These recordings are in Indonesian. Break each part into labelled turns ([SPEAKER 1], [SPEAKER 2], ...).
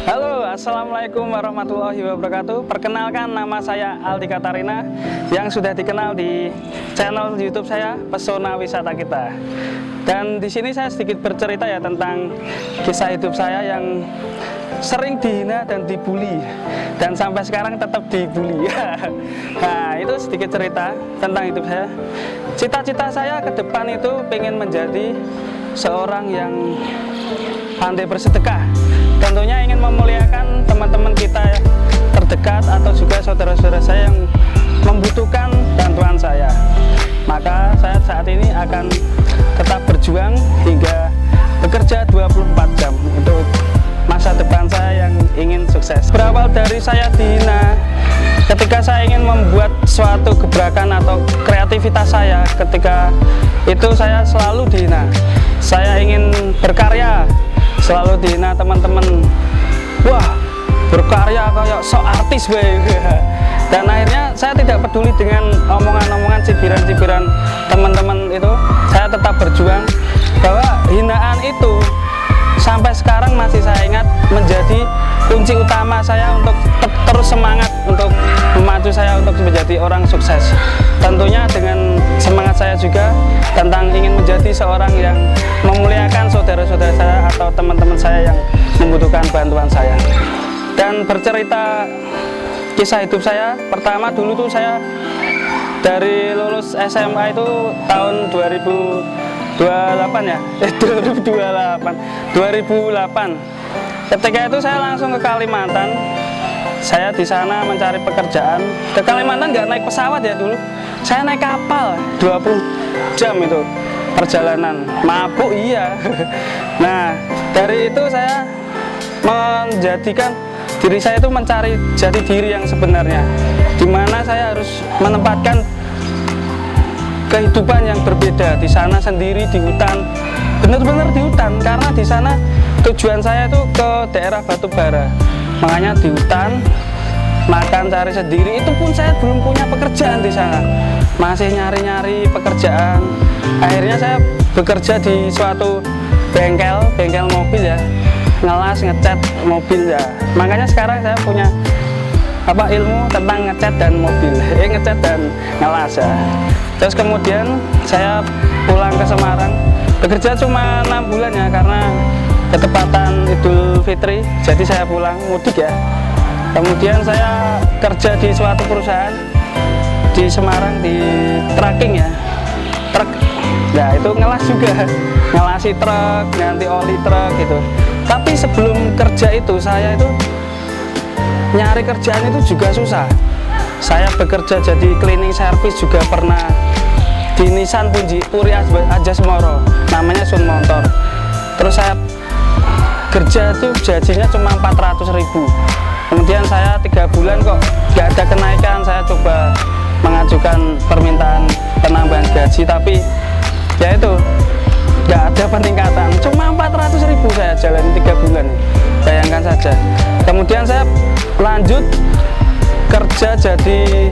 [SPEAKER 1] Halo, assalamualaikum warahmatullahi wabarakatuh. Perkenalkan, nama saya Aldi Katarina yang sudah dikenal di channel YouTube saya Pesona Wisata Kita. Dan di sini saya sedikit bercerita ya tentang kisah hidup saya yang sering dihina dan dibully, dan sampai sekarang tetap dibully. Nah, itu sedikit cerita tentang hidup saya. Cita-cita saya ke depan itu pengen menjadi seorang yang pandai bersedekah. Tentunya ingin memuliakan teman-teman kita terdekat atau juga saudara-saudara saya yang membutuhkan bantuan saya. Maka saya saat ini akan tetap berjuang hingga bekerja 24 jam untuk masa depan saya yang ingin sukses. Berawal dari saya dihina ketika saya ingin membuat suatu gebrakan atau kreativitas saya, ketika itu saya selalu dihina. Saya ingin berkarya, selalu dihina teman-teman. Wah, berkarya kayak sok artis weh. Dan akhirnya saya tidak peduli dengan omongan-omongan, cibiran-cibiran teman-teman itu. Saya tetap berjuang bahwa hinaan itu sampai sekarang masih saya ingat menjadi kunci utama saya untuk terus semangat untuk memacu saya untuk menjadi orang sukses. Tentunya dengan semangat saya juga tentang ingin menjadi seorang yang memuliakan saudara-saudara saya atau teman-teman saya yang membutuhkan bantuan saya. Dan bercerita kisah hidup saya, pertama dulu tuh saya dari lulus SMA itu tahun 2008 ya, 2008. Ketika itu saya langsung ke Kalimantan. Saya di sana mencari pekerjaan. Ke Kalimantan nggak naik pesawat ya dulu. Saya naik kapal 20 jam itu perjalanan. Mabuk iya. Nah, dari itu saya menjadikan diri saya itu mencari jati diri yang sebenarnya, di mana saya harus menempatkan kehidupan yang berbeda di sana sendiri di hutan, benar-benar di hutan, karena di sana tujuan saya itu ke daerah Batubara. Makanya di hutan, makan cari sendiri, itu pun saya belum punya pekerjaan di sana, masih nyari-nyari pekerjaan. Akhirnya saya bekerja di suatu bengkel mobil ya, ngelas ngecat mobil ya. Makanya sekarang saya punya ilmu tentang ngecat dan mobil, ngecat dan ngelas ya. Terus kemudian saya pulang ke Semarang, bekerja cuma 6 bulan ya, karena ketepatan Idul Fitri, jadi saya pulang mudik ya. Kemudian saya kerja di suatu perusahaan di Semarang, di trucking ya, truk. Nah itu ngelas juga, ngelasi truk, ganti oli truk gitu. Tapi sebelum kerja itu saya itu nyari kerjaan itu juga susah. Saya bekerja jadi cleaning service juga pernah di Nissan Puri Aja-Semoro, namanya Sun Motor. Terus saya kerja itu gajinya cuma 400.000. Kemudian saya 3 bulan kok nggak ada kenaikan. Saya coba mengajukan permintaan penambahan gaji, tapi ya itu nggak ada peningkatan. Cuma 400.000 saya jalan 3 bulan, bayangkan saja. Kemudian saya lanjut kerja jadi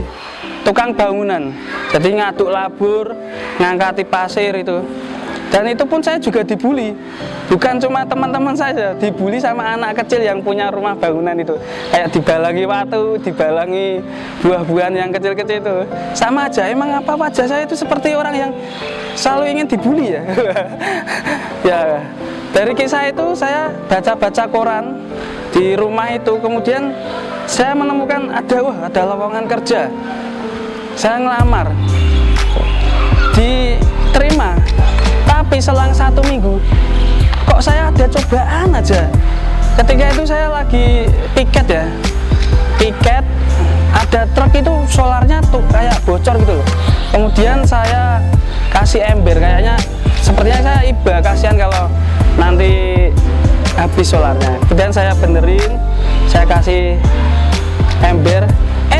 [SPEAKER 1] tukang bangunan, jadi ngaduk labur, ngangkati pasir itu. Dan itu pun saya juga dibully, bukan cuma teman-teman saja, dibully sama anak kecil yang punya rumah bangunan itu. Kayak dibalangi watu, dibalangi buah-buahan yang kecil-kecil itu. Sama aja, emang apa wajah saya itu seperti orang yang selalu ingin dibully ya. Ya, dari kisah itu saya baca-baca koran di rumah itu. Kemudian saya menemukan ada lowongan kerja. Saya ngelamar, diterima. Tapi selang 1 minggu, kok saya ada cobaan aja. Ketika itu saya lagi piket ya, piket, ada truk itu solarnya tuh kayak bocor gitu loh. Kemudian saya kasih ember, kayaknya sepertinya saya iba, kasihan kalau nanti habis solarnya. Kemudian saya benerin, saya kasih ember.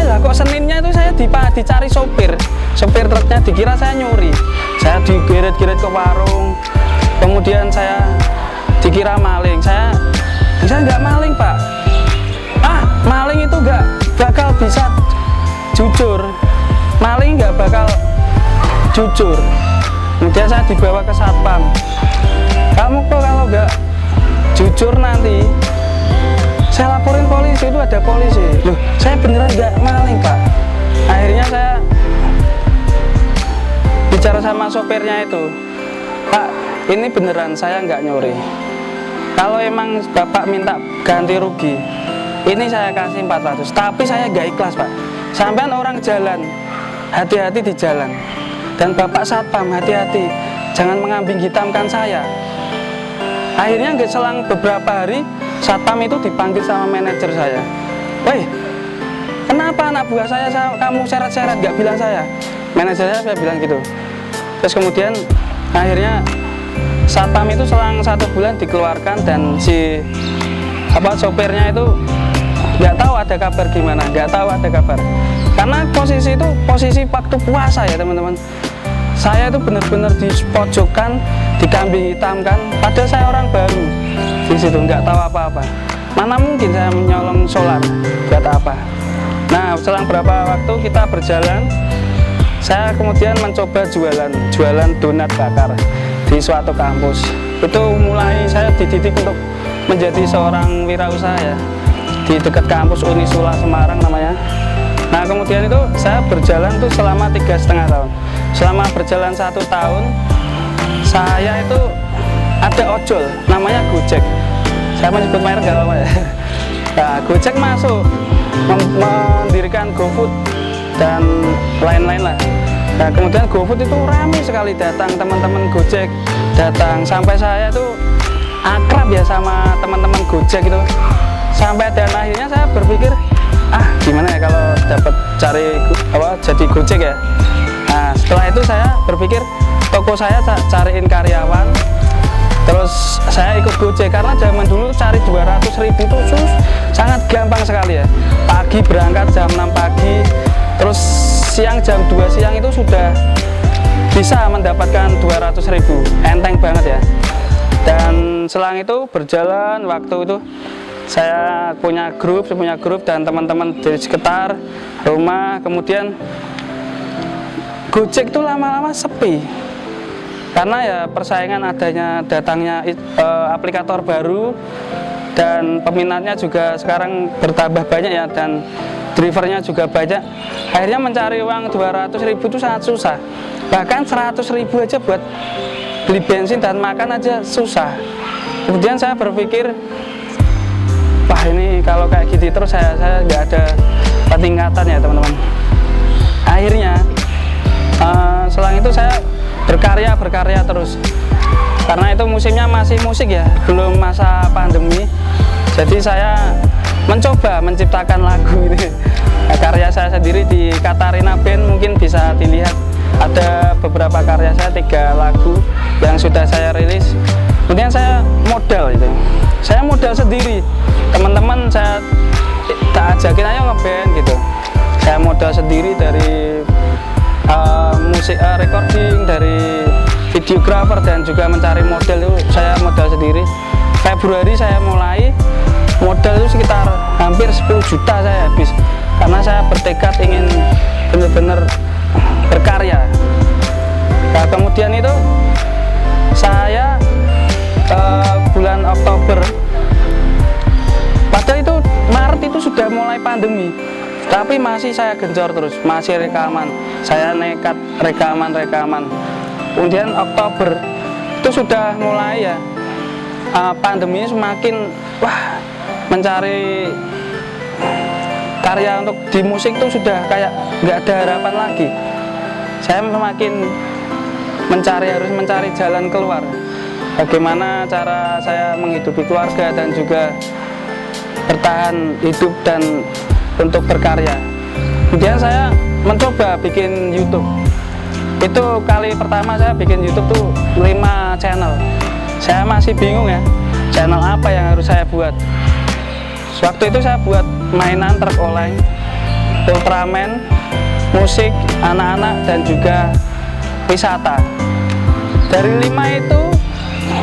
[SPEAKER 1] Lah kok Seninnya itu saya dicari sopir truknya, dikira saya nyuri. Saya digeret-geret ke warung, kemudian saya dikira maling. Saya nggak maling pak. Maling itu nggak bakal bisa jujur, maling nggak bakal jujur. Kemudian saya dibawa ke satpam. Kamu kok kalau nggak jujur nanti saya laporin polisi, itu ada polisi. Loh, saya beneran nggak maling Pak. Akhirnya saya bicara sama sopirnya itu, Pak, ini beneran saya nggak nyuri. Kalau emang Bapak minta ganti rugi, ini saya kasih 400, tapi saya nggak ikhlas Pak. Sampean orang jalan, hati-hati di jalan. Dan Bapak Satpam, hati-hati, jangan mengambing hitamkan saya. Akhirnya nggak selang beberapa hari, Satpam itu dipanggil sama manajer saya. Woi, kenapa anak buah saya kamu seret-seret, nggak bilang saya? Manajer saya bilang gitu. Terus kemudian akhirnya Satpam itu selang 1 bulan dikeluarkan, dan si sopirnya itu nggak tahu ada kabar gimana, nggak tahu ada kabar. Karena posisi itu posisi waktu puasa ya teman-teman. Saya itu benar-benar di pojokan, dikambing hitamkan, padahal saya orang baru di situ, nggak tahu apa-apa. Mana mungkin saya menyolong solar, buat apa? Nah, selang berapa waktu kita berjalan, saya kemudian mencoba jualan donat bakar di suatu kampus. Itu mulai saya dididik untuk menjadi seorang wirausaha ya, di dekat kampus Unisula Semarang namanya. Nah, kemudian itu saya berjalan tuh selama 3,5 tahun. Selama berjalan 1 tahun, saya itu ada ojol namanya Gojek. Saya menyebut merek gak apa-apa ya. Nah, Gojek masuk mendirikan GoFood dan lain-lain lah. Nah, kemudian GoFood itu ramai sekali datang, teman-teman Gojek datang, sampai saya tuh akrab ya sama teman-teman Gojek itu. Sampai dan akhirnya saya berpikir, gimana ya kalau dapat jadi Gojek ya. Nah, setelah itu saya berpikir toko saya cariin karyawan, terus saya ikut Gojek, karena zaman dulu cari 200.000 itu sangat gampang sekali ya. Pagi berangkat jam 6 pagi, terus siang jam 2 siang itu sudah bisa mendapatkan 200.000, enteng banget ya. Dan selang itu berjalan waktu itu, saya punya grup dan teman-teman di sekitar rumah. Kemudian Gojek itu lama-lama sepi, karena ya persaingan datangnya aplikator baru, dan peminatnya juga sekarang bertambah banyak ya, dan drivernya juga banyak. Akhirnya mencari uang 200.000 itu sangat susah, bahkan 100.000 aja buat beli bensin dan makan aja susah. Kemudian saya berpikir, wah ini kalau kayak gitu terus saya nggak ada peningkatan ya teman-teman. Akhirnya selang itu saya berkarya terus, karena itu musimnya masih musik ya, belum masa pandemi. Jadi saya mencoba menciptakan lagu ini. Karya saya sendiri di Katarina Band, mungkin bisa dilihat ada beberapa karya saya, 3 lagu yang sudah saya rilis. Kemudian saya modal itu, saya modal sendiri, teman-teman saya tak ajakin ayo ngeband gitu. Saya modal sendiri dari musik recording, dari videografer, dan juga mencari model itu saya modal sendiri. Februari saya mulai modal itu sekitar hampir 10 juta saya habis, karena saya bertekad ingin benar-benar berkarya. Nah, kemudian itu saya bulan Oktober, padahal itu Maret itu sudah mulai pandemi, tapi masih saya genjor terus, masih rekaman, saya nekat rekaman. Kemudian Oktober itu sudah mulai ya, pandemi semakin mencari karya untuk di musik itu sudah kayak nggak ada harapan lagi. Saya semakin harus mencari jalan keluar, bagaimana cara saya menghidupi keluarga dan juga bertahan hidup dan untuk berkarya. Kemudian saya mencoba bikin YouTube. Itu kali pertama saya bikin YouTube tuh 5 channel. Saya masih bingung ya, channel apa yang harus saya buat. Waktu itu saya buat mainan truk oleng, Ultraman, musik, anak-anak, dan juga wisata. Dari 5 itu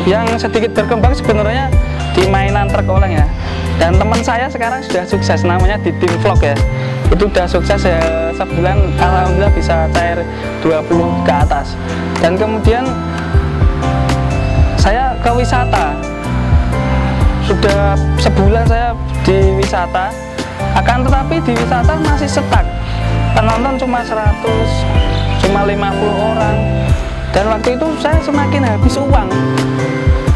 [SPEAKER 1] yang sedikit berkembang sebenarnya di mainan truk oleng ya. Dan teman saya sekarang sudah sukses, namanya Didin Vlog ya. Itu udah sukses ya, sebulan alhamdulillah bisa cair 20 ke atas. Dan kemudian saya ke wisata, sudah sebulan saya di wisata, akan tetapi di wisata masih stuck, penonton cuma 100, cuma 50 orang. Dan waktu itu saya semakin habis uang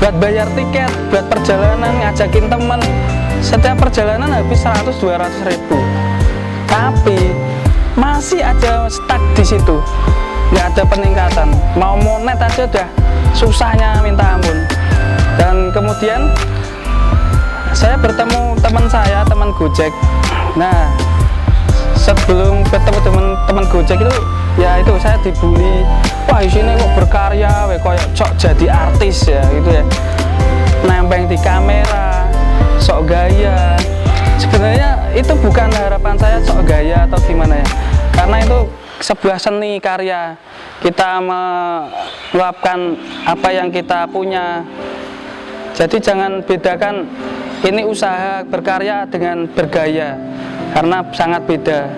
[SPEAKER 1] buat bayar tiket, buat perjalanan, ngajakin teman. Setiap perjalanan habis 100-200 ribu, tapi masih aja stuck di situ, nggak ada peningkatan. Mau monet aja udah susahnya minta ampun. Dan kemudian saya bertemu teman saya, teman Gojek. Nah, sebelum bertemu teman Gojek itu, ya itu saya dibully. Wah, di sini kok berkarya, kayak cok jadi artis ya, gitu ya. Nempeng di kamera, sok gaya. Sebenarnya itu bukan harapan saya sok gaya atau gimana ya, karena itu sebuah seni karya. Kita meluapkan apa yang kita punya. Jadi jangan bedakan ini usaha berkarya dengan bergaya, karena sangat beda.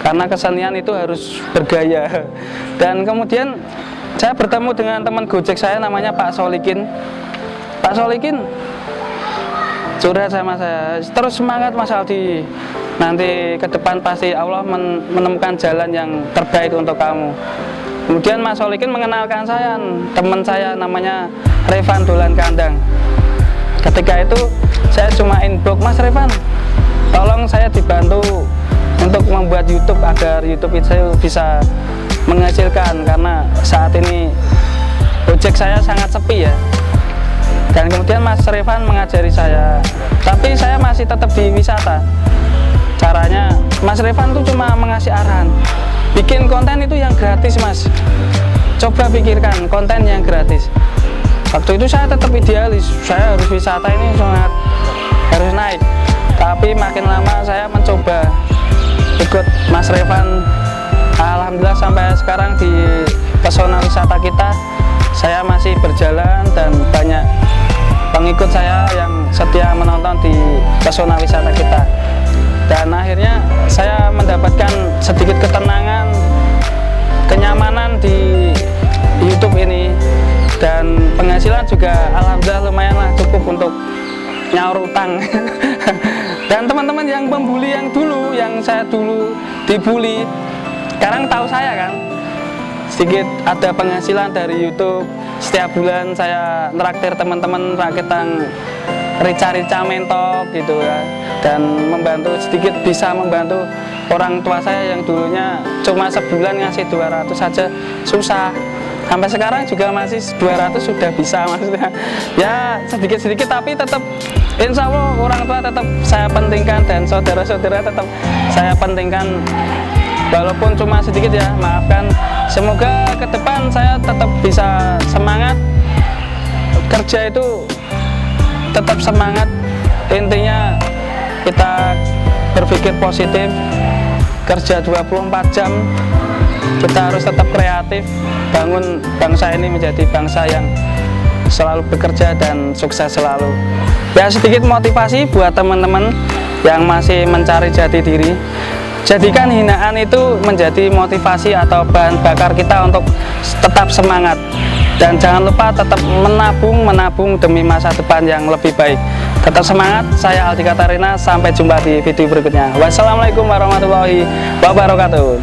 [SPEAKER 1] Karena kesenian itu harus bergaya. Dan kemudian saya bertemu dengan teman Gojek saya, namanya Pak Solikin. Pak Solikin curhat sama saya, terus semangat Mas Aldi, nanti ke depan pasti Allah menemukan jalan yang terbaik untuk kamu. Kemudian Mas Solikin mengenalkan saya, teman saya namanya Revan Dolan Kandang. Ketika itu saya cuma inbox, Mas Revan, tolong saya dibantu untuk membuat YouTube agar YouTube itu bisa menghasilkan, karena saat ini project saya sangat sepi ya. Dan kemudian Mas Revan mengajari saya, tapi saya masih tetap di wisata. Caranya Mas Revan tuh cuma mengasih arahan, bikin konten itu yang gratis Mas, coba pikirkan konten yang gratis. Waktu itu saya tetap idealis, saya harus wisata ini sangat harus naik. Tapi makin lama saya mencoba ikut Mas Revan. Alhamdulillah sampai sekarang di pesona wisata kita saya masih berjalan, dan banyak pengikut saya yang setia menonton di pesona wisata kita. Dan akhirnya saya mendapatkan sedikit ketenangan, kenyamanan di YouTube ini, dan penghasilan juga alhamdulillah lumayanlah cukup untuk nyaur utang. Dan teman-teman yang pembuli yang dulu, yang saya dulu dibully, sekarang tahu saya kan, sedikit ada penghasilan dari YouTube. Setiap bulan saya nraktir teman-teman rakitan rica-rica mentok gitu ya, dan membantu sedikit, bisa membantu orang tua saya yang dulunya cuma sebulan ngasih 200 saja susah. Sampai sekarang juga masih 200 sudah bisa, maksudnya ya sedikit-sedikit, tapi tetap insya Allah orang tua tetap saya pentingkan, dan saudara-saudara tetap saya pentingkan, walaupun cuma sedikit ya, maafkan. Semoga ke depan saya tetap bisa semangat kerja, itu tetap semangat. Intinya kita berpikir positif, kerja 24 jam, kita harus tetap kreatif, bangun bangsa ini menjadi bangsa yang selalu bekerja dan sukses selalu. Ya, sedikit motivasi buat teman-teman yang masih mencari jati diri. Jadikan hinaan itu menjadi motivasi atau bahan bakar kita untuk tetap semangat. Dan jangan lupa tetap menabung demi masa depan yang lebih baik. Tetap semangat, saya Aldi Katarina, sampai jumpa di video berikutnya. Wassalamualaikum warahmatullahi wabarakatuh.